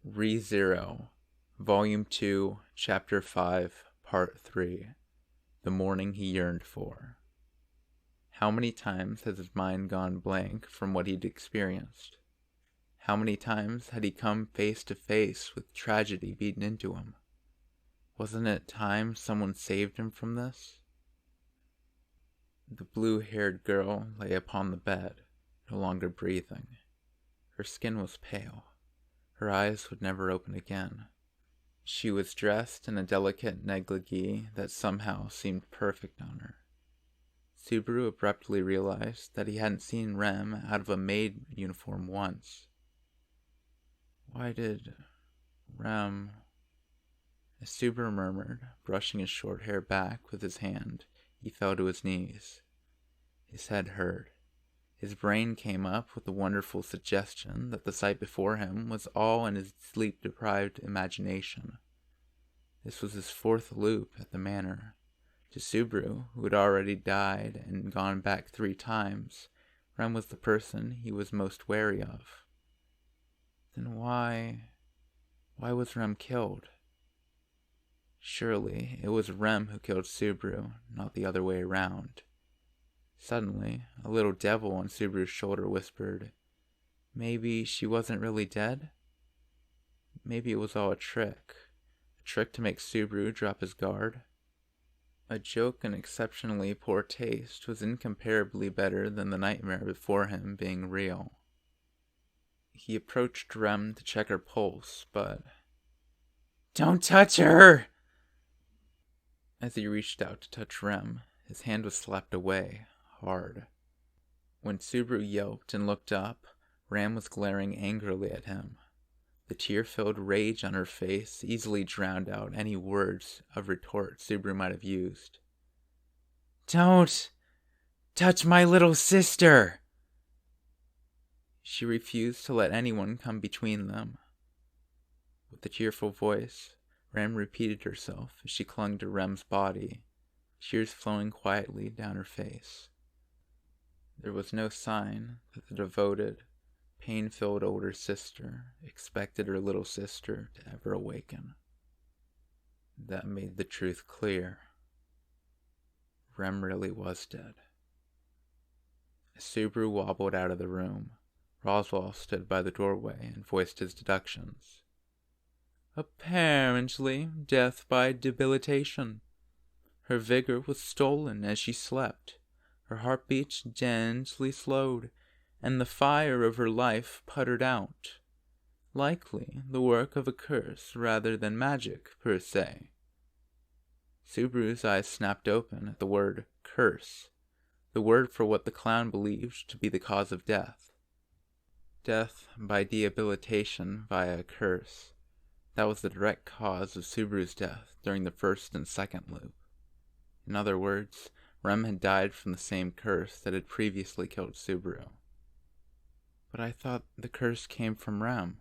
ReZero, Volume 2, Chapter 5, Part 3, The Morning He Yearned For. How many times has his mind gone blank from what he'd experienced? How many times had he come face to face with tragedy beaten into him? Wasn't it time someone saved him from this? The blue-haired girl lay upon the bed, no longer breathing. Her skin was pale. Her eyes would never open again. She was dressed in a delicate negligee that somehow seemed perfect on her. Subaru abruptly realized that he hadn't seen Rem out of a maid uniform once. Why did Rem... As Subaru murmured, brushing his short hair back with his hand, he fell to his knees. His head hurt. His brain came up with the wonderful suggestion that the sight before him was all in his sleep-deprived imagination. This was his fourth loop at the manor. To Subaru, who had already died and gone back 3 times, Rem was the person he was most wary of. Then why was Rem killed? Surely it was Rem who killed Subaru, not the other way around. Suddenly, a little devil on Subaru's shoulder whispered, "Maybe she wasn't really dead? Maybe it was all a trick to make Subaru drop his guard." A joke in exceptionally poor taste was incomparably better than the nightmare before him being real. He approached Rem to check her pulse, but... "Don't touch her!" As he reached out to touch Rem, his hand was slapped away, hard. When Subaru yelped and looked up, Rem was glaring angrily at him. The tear-filled rage on her face easily drowned out any words of retort Subaru might have used. "Don't touch my little sister!" She refused to let anyone come between them. With a tearful voice, Rem repeated herself as she clung to Rem's body, tears flowing quietly down her face. There was no sign that the devoted, pain-filled older sister expected her little sister to ever awaken. That made the truth clear. Rem really was dead. As Subaru wobbled out of the room, Roswell stood by the doorway and voiced his deductions. "Apparently, death by debilitation. Her vigor was stolen as she slept. Her heartbeat gently slowed, and the fire of her life puttered out. Likely the work of a curse rather than magic, per se." Subaru's eyes snapped open at the word curse, the word for what the clown believed to be the cause of death. Death by debilitation via a curse. That was the direct cause of Subaru's death during the first and second loop. In other words, Rem had died from the same curse that had previously killed Subaru. But I thought the curse came from Rem.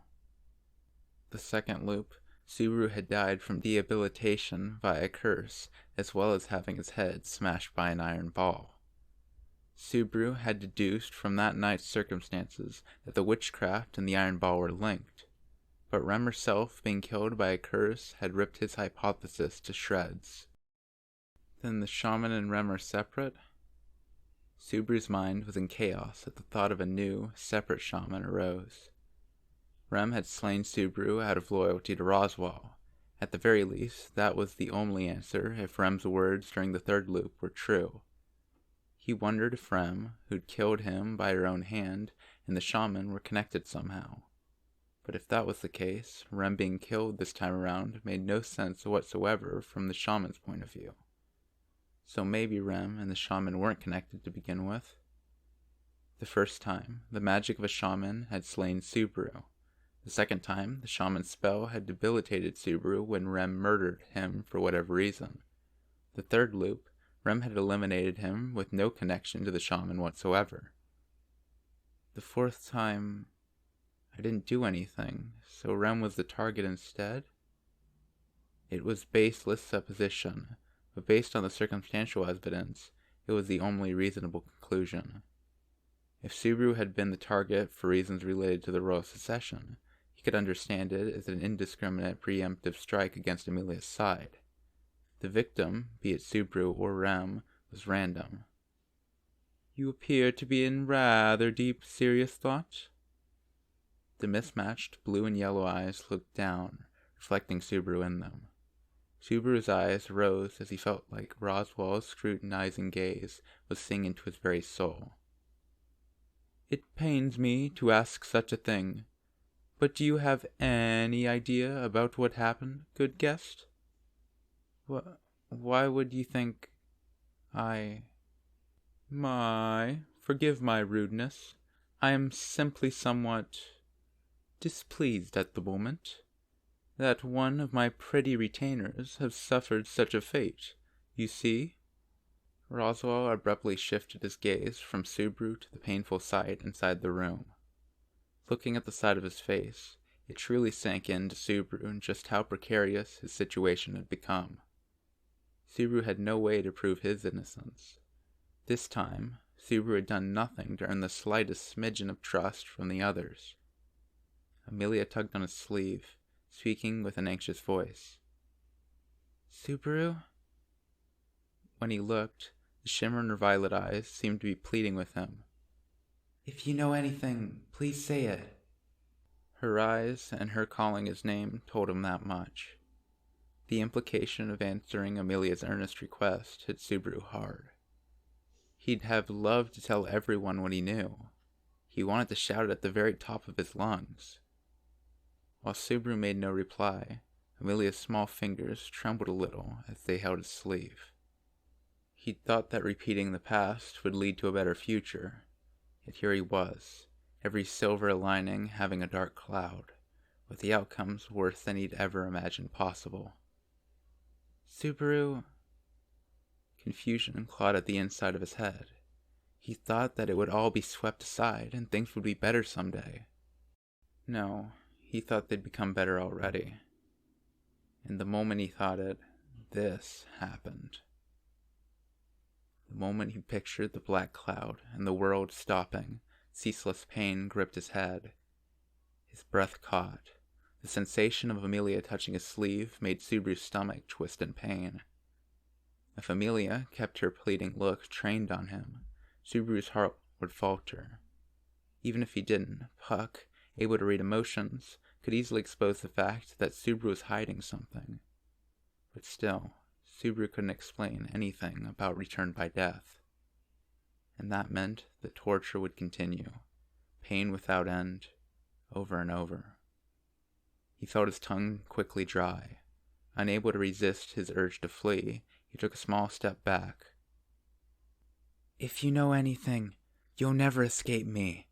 The second loop, Subaru had died from debilitation via a curse, as well as having his head smashed by an iron ball. Subaru had deduced from that night's circumstances that the witchcraft and the iron ball were linked. But Rem herself being killed by a curse had ripped his hypothesis to shreds. Then the shaman and Rem are separate? Subaru's mind was in chaos at the thought of a new, separate shaman arose. Rem had slain Subaru out of loyalty to Roswell. At the very least, that was the only answer if Rem's words during the third loop were true. He wondered if Rem, who'd killed him by her own hand, and the shaman were connected somehow. But if that was the case, Rem being killed this time around made no sense whatsoever from the shaman's point of view. So maybe Rem and the shaman weren't connected to begin with. The first time, the magic of a shaman had slain Subaru. The second time, the shaman's spell had debilitated Subaru when Rem murdered him for whatever reason. The third loop, Rem had eliminated him with no connection to the shaman whatsoever. The fourth time, I didn't do anything, so Rem was the target instead? It was baseless supposition, but based on the circumstantial evidence, it was the only reasonable conclusion. If Subaru had been the target for reasons related to the royal succession, he He could understand it as an indiscriminate preemptive strike against Amelia's side. The victim, be it Subaru or Rem, was random. "You appear to be in rather deep, serious thought." The mismatched blue and yellow eyes looked down, reflecting Subaru in them. Subaru's eyes rose as he felt like Roswell's scrutinizing gaze was seeing into his very soul. "It pains me to ask such a thing, but do you have any idea about what happened, good guest?" Why would you think forgive my rudeness. I am simply somewhat displeased at the moment that one of my pretty retainers has suffered such a fate. You see?" Roswell abruptly shifted his gaze from Subaru to the painful sight inside the room. Looking at the side of his face, it truly sank into Subaru just how precarious his situation had become. Subaru had no way to prove his innocence. This time, Subaru had done nothing to earn the slightest smidgen of trust from the others. Amelia tugged on his sleeve, speaking with an anxious voice. "Subaru?" When he looked, the shimmer in her violet eyes seemed to be pleading with him. "If you know anything, please say it." Her eyes and her calling his name told him that much. The implication of answering Amelia's earnest request hit Subaru hard. He'd have loved to tell everyone what he knew. He wanted to shout it at the very top of his lungs. While Subaru made no reply, Amelia's small fingers trembled a little as they held his sleeve. He'd thought that repeating the past would lead to a better future, yet here he was, every silver lining having a dark cloud, with the outcomes worse than he'd ever imagined possible. "Subaru..." Confusion clawed at the inside of his head. He thought that it would all be swept aside and things would be better someday. No, he thought they'd become better already. And the moment he thought it, this happened. The moment he pictured the black cloud and the world stopping, ceaseless pain gripped his head. His breath caught. The sensation of Amelia touching his sleeve made Subaru's stomach twist in pain. If Amelia kept her pleading look trained on him, Subaru's heart would falter. Even if he didn't, Puck, able to read emotions, could easily expose the fact that Subaru was hiding something. But still, Subaru couldn't explain anything about return by death. And that meant that torture would continue, pain without end, over and over. He felt his tongue quickly dry. Unable to resist his urge to flee, he took a small step back. "If you know anything, you'll never escape me."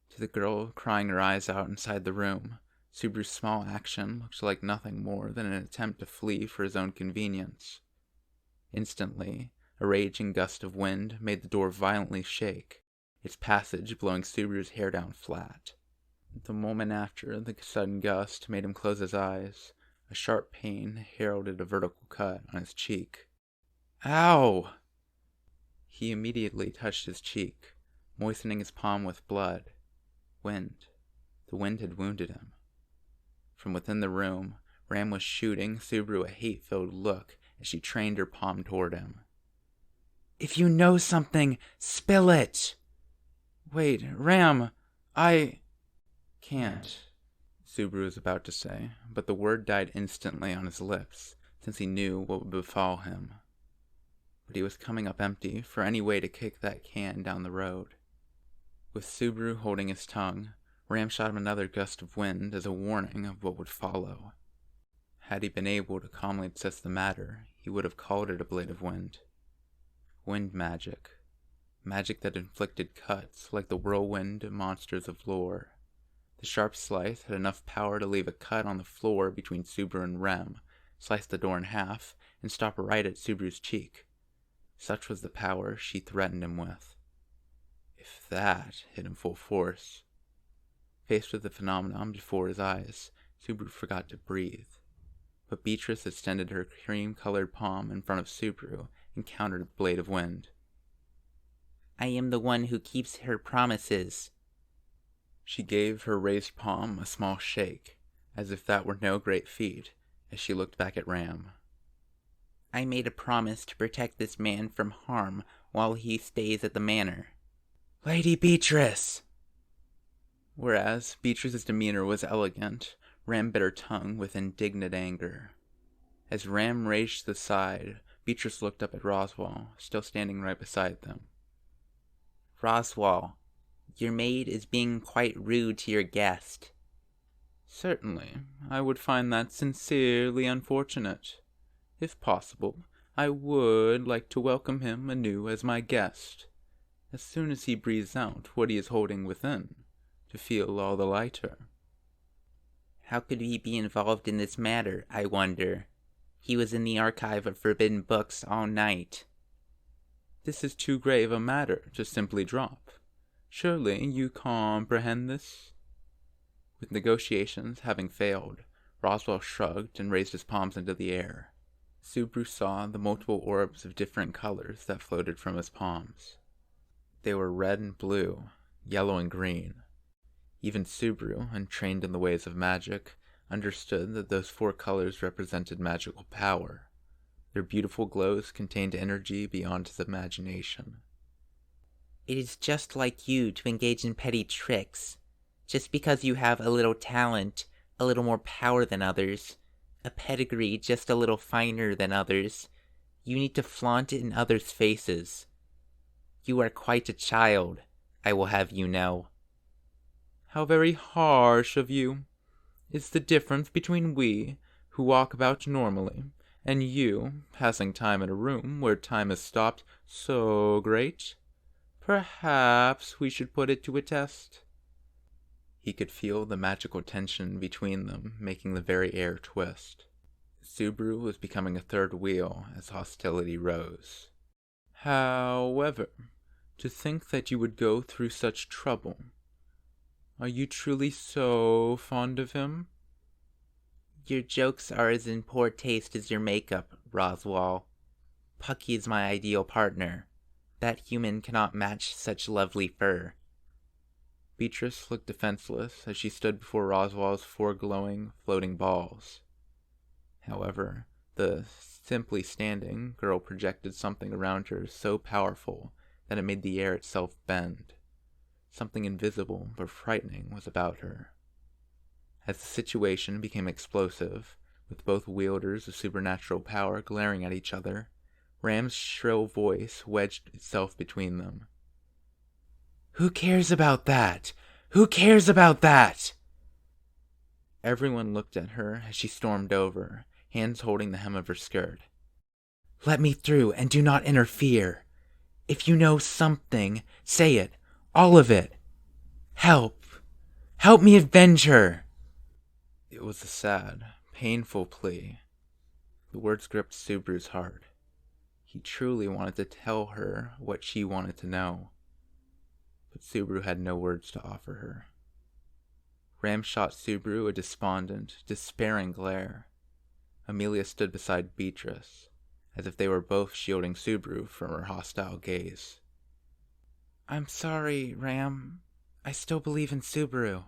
To the girl crying her eyes out inside the room, Subaru's small action looked like nothing more than an attempt to flee for his own convenience. Instantly, a raging gust of wind made the door violently shake, its passage blowing Subaru's hair down flat. The moment after the sudden gust made him close his eyes, a sharp pain heralded a vertical cut on his cheek. "Ow!" He immediately touched his cheek, moistening his palm with blood. Wind. The wind had wounded him. From within the room, Ram was shooting Subaru a hate-filled look as she trained her palm toward him. "If you know something, spill it!" "Wait, Ram, I can't," Subaru was about to say, but the word died instantly on his lips, since he knew what would befall him. But he was coming up empty for any way to kick that can down the road. With Subaru holding his tongue, Ram shot him another gust of wind as a warning of what would follow. Had he been able to calmly assess the matter, he would have called it a blade of wind. Wind magic. Magic that inflicted cuts like the whirlwind monsters of lore. The sharp slice had enough power to leave a cut on the floor between Subaru and Rem, slice the door in half, and stop right at Subaru's cheek. Such was the power she threatened him with. If that hit him full force. Faced with the phenomenon before his eyes, Subaru forgot to breathe. But Beatrice extended her cream-colored palm in front of Subaru and countered the blade of wind. "I am the one who keeps her promises." She gave her raised palm a small shake, as if that were no great feat, as she looked back at Ram. I made a promise to protect this man from harm while he stays at the manor. Lady Beatrice! Whereas Beatrice's demeanor was elegant, Ram bit her tongue with indignant anger. As Ram raged to the side, Beatrice looked up at Roswell, still standing right beside them. Roswell, your maid is being quite rude to your guest. Certainly, I would find that sincerely unfortunate. If possible, I would like to welcome him anew as my guest, as soon as he breathes out what he is holding within, to feel all the lighter. How could he be involved in this matter, I wonder? He was in the archive of forbidden books all night. This is too grave a matter to simply drop. Surely you comprehend this? With negotiations having failed, Roswell shrugged and raised his palms into the air. Subaru saw the multiple orbs of different colors that floated from his palms. They were red and blue, yellow and green. Even Subaru, untrained in the ways of magic, understood that those 4 colors represented magical power. Their beautiful glows contained energy beyond his imagination. It is just like you to engage in petty tricks. Just because you have a little talent, a little more power than others, a pedigree just a little finer than others, you need to flaunt it in others' faces. You are quite a child, I will have you know. How very harsh of you. Is the difference between we, who walk about normally, and you, passing time in a room where time has stopped, so great? Perhaps we should put it to a test. He could feel the magical tension between them making the very air twist. Subaru was becoming a third wheel as hostility rose. However, to think that you would go through such trouble. Are you truly so fond of him? Your jokes are as in poor taste as your makeup, Roswell. Pucky is my ideal partner. That human cannot match such lovely fur. Beatrice looked defenseless as she stood before Roswell's 4 glowing, floating balls. However, the simply standing girl projected something around her so powerful that it made the air itself bend. Something invisible but frightening was about her. As the situation became explosive, with both wielders of supernatural power glaring at each other, Ram's shrill voice wedged itself between them. Who cares about that? Who cares about that? Everyone looked at her as she stormed over, hands holding the hem of her skirt. Let me through and do not interfere. If you know something, say it. All of it. Help. Help me avenge her. It was a sad, painful plea. The words gripped Subaru's heart. He truly wanted to tell her what she wanted to know. But Subaru had no words to offer her. Ram shot Subaru a despondent, despairing glare. Amelia stood beside Beatrice, as if they were both shielding Subaru from her hostile gaze. I'm sorry, Ram. I still believe in Subaru.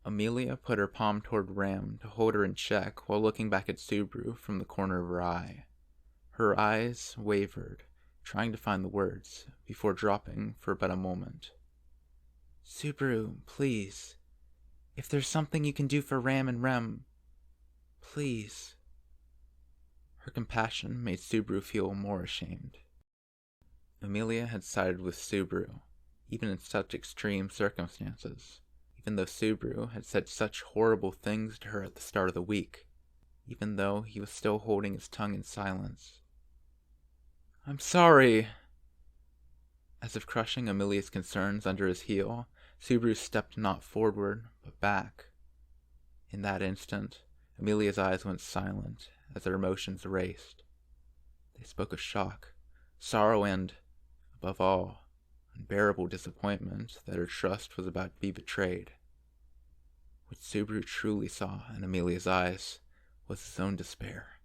Amelia put her palm toward Ram to hold her in check while looking back at Subaru from the corner of her eye. Her eyes wavered, trying to find the words, before dropping for but a moment. Subaru, please. If there's something you can do for Ram and Rem, please. Her compassion made Subaru feel more ashamed. Amelia had sided with Subaru, even in such extreme circumstances, even though Subaru had said such horrible things to her at the start of the week, even though he was still holding his tongue in silence. I'm sorry. As if crushing Amelia's concerns under his heel, Subaru stepped not forward, but back. In that instant, Amelia's eyes went silent as their emotions raced. They spoke of shock, sorrow, and, above all, unbearable disappointment that her trust was about to be betrayed. What Subaru truly saw in Amelia's eyes was his own despair.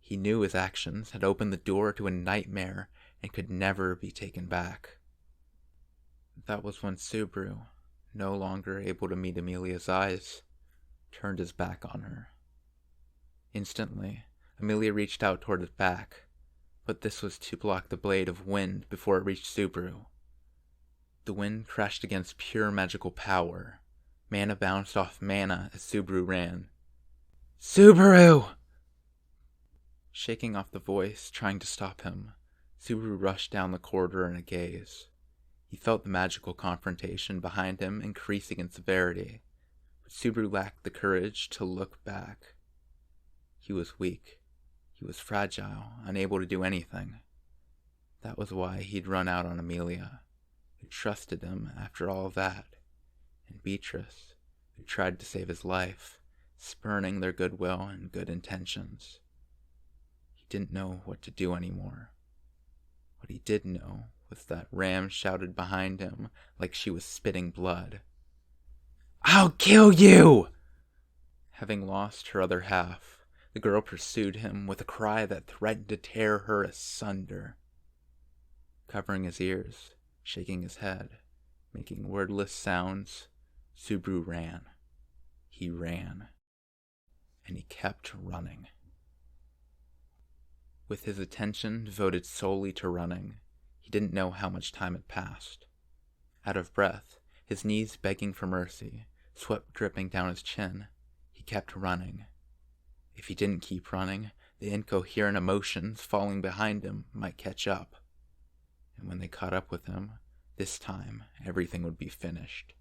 He knew his actions had opened the door to a nightmare and could never be taken back. That was when Subaru, no longer able to meet Amelia's eyes, turned his back on her. Instantly, Amelia reached out toward his back, but this was to block the blade of wind before it reached Subaru. The wind crashed against pure magical power. Mana bounced off mana as Subaru ran. "Subaru!" Shaking off the voice, trying to stop him, Subaru rushed down the corridor in a gaze. He felt the magical confrontation behind him increasing in severity, but Subaru lacked the courage to look back. He was weak. He was fragile, unable to do anything. That was why he'd run out on Amelia, who trusted him after all that, and Beatrice, who tried to save his life, spurning their goodwill and good intentions. He didn't know what to do anymore. What he did know was that Ram shouted behind him like she was spitting blood. "I'll kill you!" Having lost her other half, the girl pursued him with a cry that threatened to tear her asunder. Covering his ears, shaking his head, making wordless sounds, Subaru ran. He ran. And he kept running. With his attention devoted solely to running, he didn't know how much time had passed. Out of breath, his knees begging for mercy, sweat dripping down his chin, he kept running. If he didn't keep running, the incoherent emotions falling behind him might catch up. And when they caught up with him, this time everything would be finished.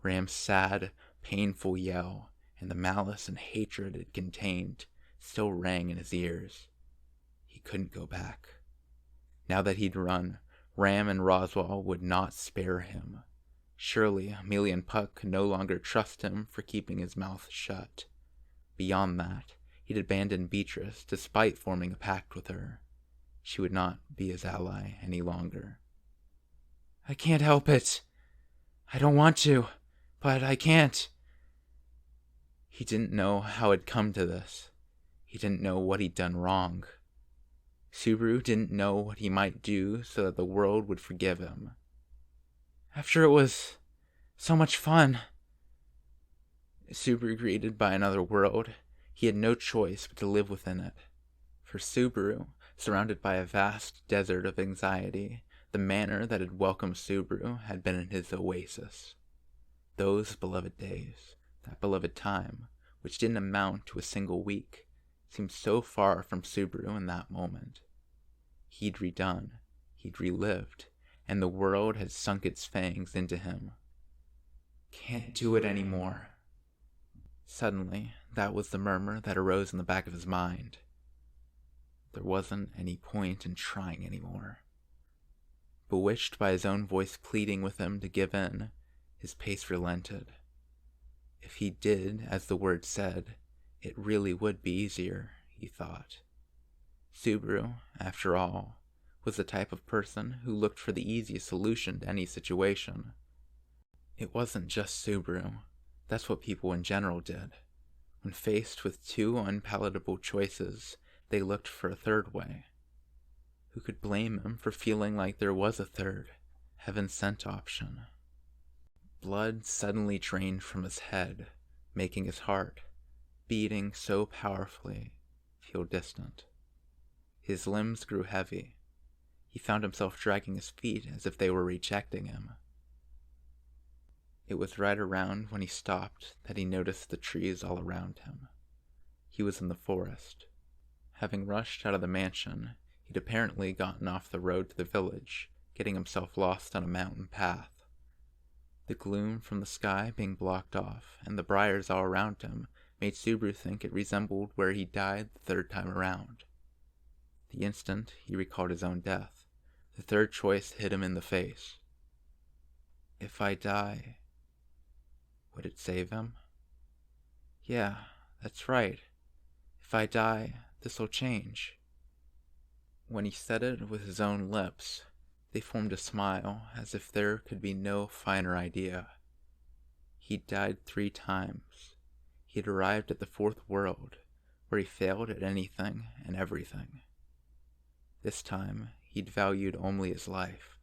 Ram's sad, painful yell, and the malice and hatred it contained, still rang in his ears. He couldn't go back. Now that he'd run, Ram and Roswell would not spare him. Surely Amelia and Puck could no longer trust him for keeping his mouth shut. Beyond that, he'd abandoned Beatrice despite forming a pact with her. She would not be his ally any longer. "I can't help it. I don't want to, but I can't." He didn't know how it'd come to this. He didn't know what he'd done wrong. Subaru didn't know what he might do so that the world would forgive him. "After it was so much fun." Subaru greeted by another world, he had no choice but to live within it. For Subaru, surrounded by a vast desert of anxiety, the manor that had welcomed Subaru had been in his oasis. Those beloved days, that beloved time, which didn't amount to a single week, seemed so far from Subaru in that moment. He'd redone, he'd relived, and the world had sunk its fangs into him. "Can't do it anymore." Suddenly, that was the murmur that arose in the back of his mind. There wasn't any point in trying anymore. Bewitched by his own voice pleading with him to give in, his pace relented. If he did as the word said, it really would be easier, he thought. Subaru, after all, was the type of person who looked for the easiest solution to any situation. It wasn't just Subaru. That's what people in general did. When faced with two unpalatable choices, they looked for a third way. Who could blame him for feeling like there was a third, heaven-sent option? Blood suddenly drained from his head, making his heart, beating so powerfully, feel distant. His limbs grew heavy. He found himself dragging his feet as if they were rejecting him. It was right around when he stopped that he noticed the trees all around him. He was in the forest. Having rushed out of the mansion, he'd apparently gotten off the road to the village, getting himself lost on a mountain path. The gloom from the sky being blocked off, and the briars all around him, made Subaru think it resembled where he died the third time around. The instant he recalled his own death, the third choice hit him in the face. If I die, would it save him? Yeah, that's right. If I die, this'll change. When he said it with his own lips, they formed a smile as if there could be no finer idea. He'd died 3 times. He'd arrived at the 4th world, where he failed at anything and everything. This time, he'd valued only his life.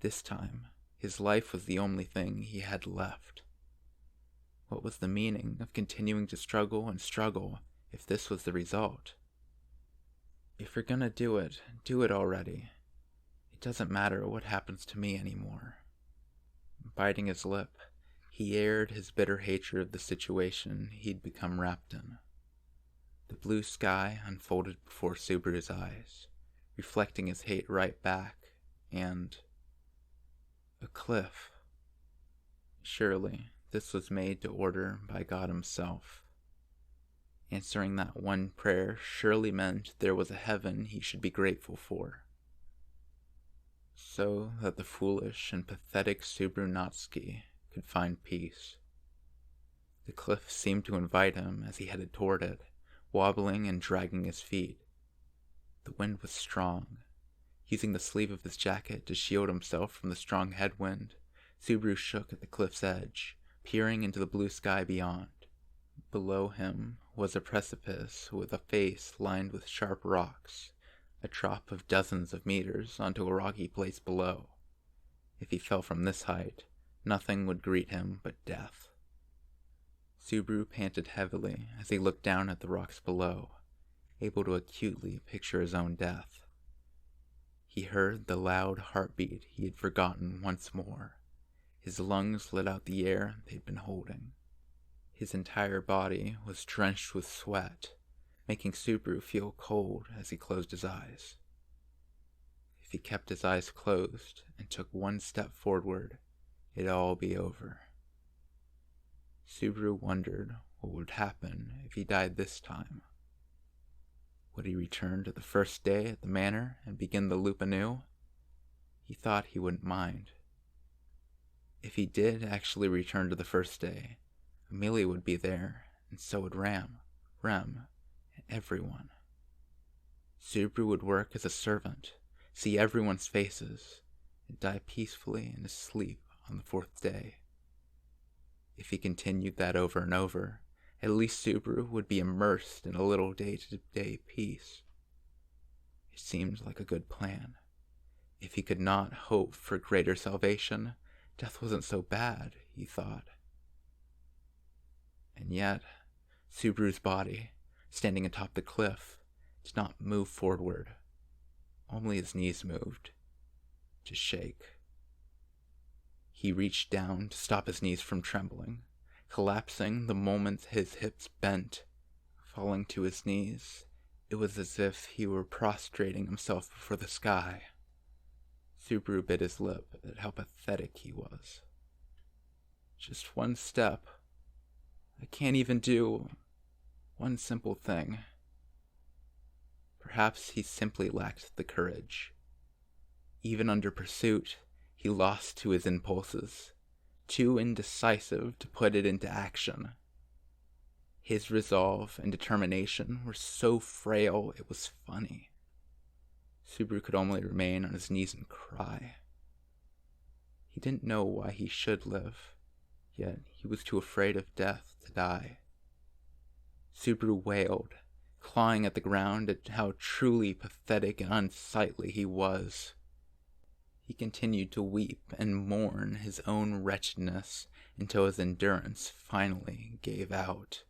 This time, His life was the only thing he had left. What was the meaning of continuing to struggle and struggle if this was the result? If you're gonna do it already. It doesn't matter what happens to me anymore. Biting his lip, he aired his bitter hatred of the situation he'd become wrapped in. The blue sky unfolded before Subaru's eyes, reflecting his hate right back, and a cliff. Surely, this was made to order by God himself. Answering that one prayer surely meant there was a heaven he should be grateful for. So that the foolish and pathetic Subaru Natsuki could find peace. The cliff seemed to invite him as he headed toward it, wobbling and dragging his feet. The wind was strong. Using the sleeve of his jacket to shield himself from the strong headwind, Subaru shook at the cliff's edge, peering into the blue sky beyond. Below him was a precipice with a face lined with sharp rocks, a drop of dozens of meters onto a rocky place below. If he fell from this height, nothing would greet him but death. Subaru panted heavily as he looked down at the rocks below, able to acutely picture his own death. He heard the loud heartbeat he had forgotten once more. His lungs let out the air they'd been holding. His entire body was drenched with sweat, making Subaru feel cold as he closed his eyes. If he kept his eyes closed and took one step forward, it'd all be over. Subaru wondered what would happen if he died this time. Would he return to the first day at the manor and begin the loop anew? He thought he wouldn't mind. If he did actually return to the first day, Amelia would be there, and so would Rem, and everyone. Subaru would work as a servant, see everyone's faces, and die peacefully in his sleep on the fourth day. If he continued that over and over, at least Subaru would be immersed in a little day-to-day peace. It seemed like a good plan. If he could not hope for greater salvation, death wasn't so bad, he thought. And yet, Subaru's body, standing atop the cliff, did not move forward. Only his knees moved, to shake. He reached down to stop his knees from trembling, collapsing the moment his hips bent. Falling to his knees, it was as if he were prostrating himself before the sky. Subaru bit his lip at how pathetic he was. Just one step. I can't even do one simple thing. Perhaps he simply lacked the courage. Even under pursuit, he lost to his impulses, too indecisive to put it into action. His resolve and determination were so frail it was funny. Subaru could only remain on his knees and cry. He didn't know why he should live, yet he was too afraid of death to die. Subaru wailed, clawing at the ground at how truly pathetic and unsightly he was. He continued to weep and mourn his own wretchedness until his endurance finally gave out.